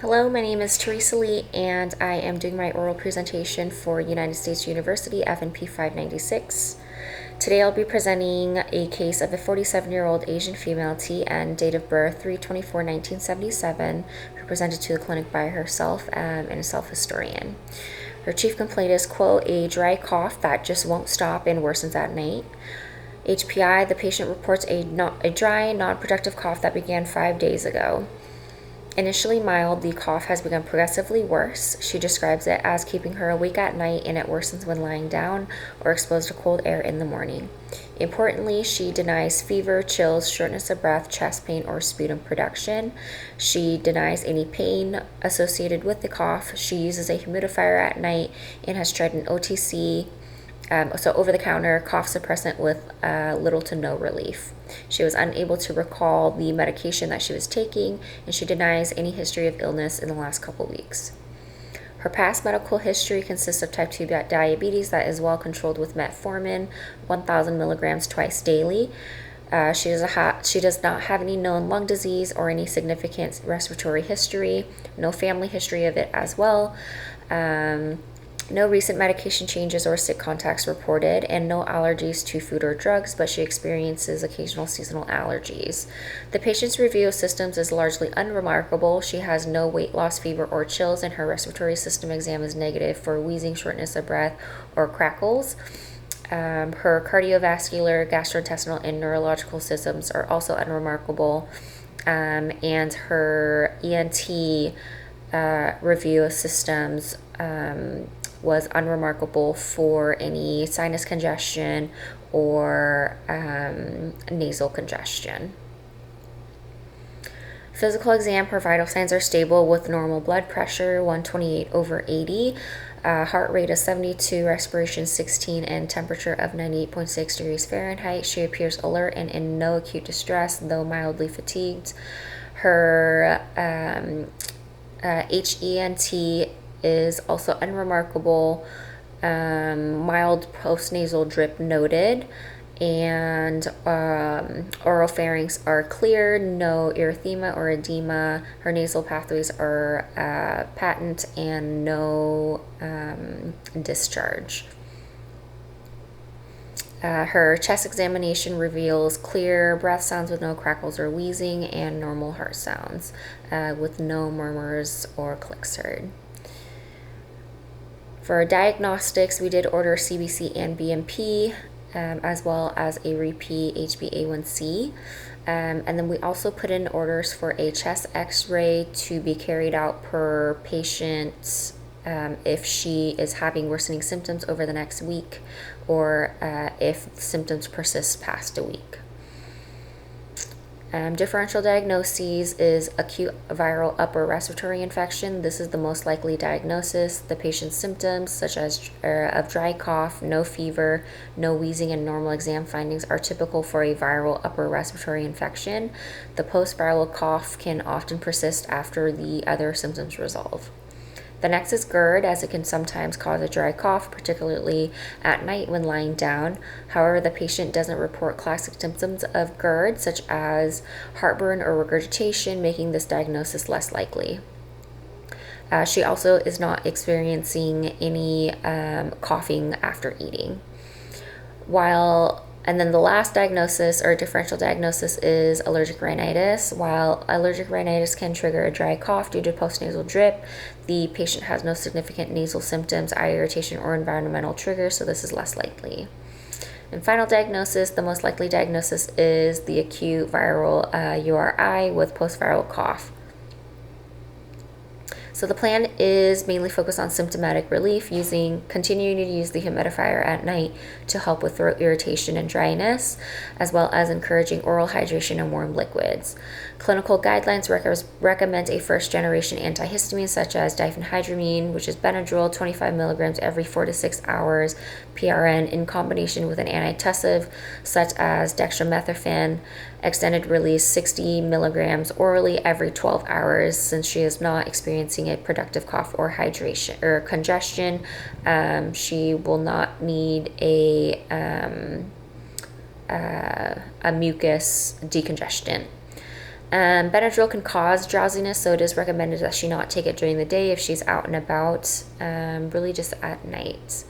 Hello, my name is Teresa Lee, and I am doing my oral presentation for United States University FNP 596. Today I'll be presenting a case of a 47-year-old Asian female TN, date of birth 3/24/1977, who presented to the clinic by herself and a self-historian. Her chief complaint is, quote, a dry cough that just won't stop and worsens at night. HPI, the patient reports a dry, non-productive cough that began 5 days ago. Initially mild, the cough has become progressively worse. She describes it as keeping her awake at night, and it worsens when lying down or exposed to cold air in the morning. Importantly, she denies fever, chills, shortness of breath, chest pain, or sputum production. She denies any pain associated with the cough. She uses a humidifier at night and has tried an OTC, so over-the-counter cough suppressant with little to no relief. She was unable to recall the medication that she was taking, and she denies any history of illness in the last couple weeks. Her past medical history consists of type 2 diabetes that is well controlled with metformin, 1,000 milligrams twice daily. She does not have any known lung disease or any significant respiratory history, no family history of it as well. No recent medication changes or sick contacts reported, and no allergies to food or drugs, but she experiences occasional seasonal allergies. The patient's review of symptoms is largely unremarkable. She has no weight loss, fever, or chills, and her respiratory system exam is negative for wheezing, shortness of breath, or crackles. Her cardiovascular, gastrointestinal, and neurological symptoms are also unremarkable, and her ENT review of systems was unremarkable for any sinus congestion or nasal congestion. Physical exam, her vital signs are stable with normal blood pressure, 128/80, heart rate of 72, respiration 16, and temperature of 98.6 degrees Fahrenheit. She appears alert and in no acute distress, though mildly fatigued. Her HENT is unremarkable. Mild postnasal drip noted, and oropharynx are clear, no erythema or edema. Her nasal pathways are patent, and no discharge. Her chest examination reveals clear breath sounds with no crackles or wheezing, and normal heart sounds with no murmurs or clicks heard. For diagnostics, we did order CBC and BMP, as well as a repeat HbA1c. And then we also put in orders for a chest x-ray to be carried out per patient if she is having worsening symptoms over the next week, or if symptoms persist past a week. Differential diagnoses is acute viral upper respiratory infection. This is the most likely diagnosis. The patient's symptoms, such as of dry cough, no fever, no wheezing, and normal exam findings, are typical for a viral upper respiratory infection. The post-viral cough can often persist after the other symptoms resolve. The next is GERD, as it can sometimes cause a dry cough, particularly at night when lying down. However, the patient doesn't report classic symptoms of GERD, such as heartburn or regurgitation, making this diagnosis less likely. She also is not experiencing any coughing after eating. And then the last diagnosis, or differential diagnosis, is allergic rhinitis. While allergic rhinitis can trigger a dry cough due to postnasal drip, the patient has no significant nasal symptoms, eye irritation, or environmental triggers, so this is less likely. And final diagnosis, the most likely diagnosis is the acute viral URI with post-viral cough. So the plan is mainly focused on symptomatic relief, continuing to use the humidifier at night to help with throat irritation and dryness, as well as encouraging oral hydration and warm liquids. Clinical guidelines recommend a first-generation antihistamine such as diphenhydramine, which is Benadryl, 25 milligrams every 4 to 6 hours, PRN, in combination with an antitussive such as dextromethorphan, extended release 60 milligrams orally every 12 hours. Since she is not experiencing a productive cough or hydration or congestion, she will not need a mucus decongestant. Benadryl can cause drowsiness, so it is recommended that she not take it during the day if she's out and about, really just at night.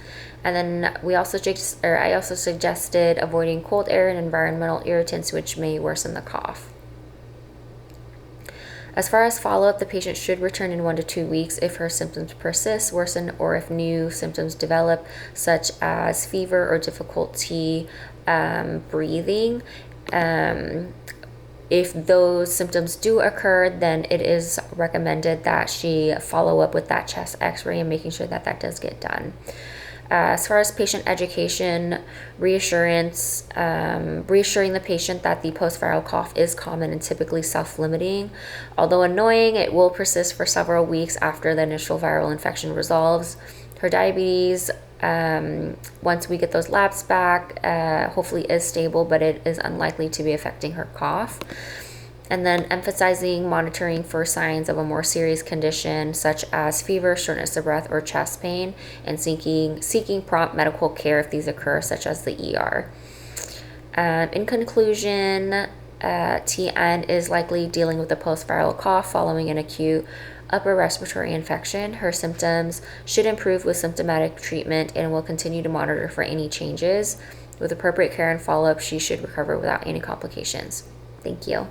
And then I also suggested avoiding cold air and environmental irritants, which may worsen the cough. As far as follow-up, the patient should return in 1 to 2 weeks if her symptoms persist, worsen, or if new symptoms develop, such as fever or difficulty breathing. If those symptoms do occur, then it is recommended that she follow up with that chest x-ray and making sure that that does get done. As far as patient education, reassuring the patient that the post-viral cough is common and typically self-limiting. Although annoying, it will persist for several weeks after the initial viral infection resolves. Her diabetes, once we get those labs back, hopefully is stable, but it is unlikely to be affecting her cough. And then emphasizing monitoring for signs of a more serious condition such as fever, shortness of breath, or chest pain, and seeking prompt medical care if these occur, such as the ER. In conclusion, TN is likely dealing with a post-viral cough following an acute upper respiratory infection. Her symptoms should improve with symptomatic treatment and will continue to monitor for any changes. With appropriate care and follow-up, she should recover without any complications. Thank you.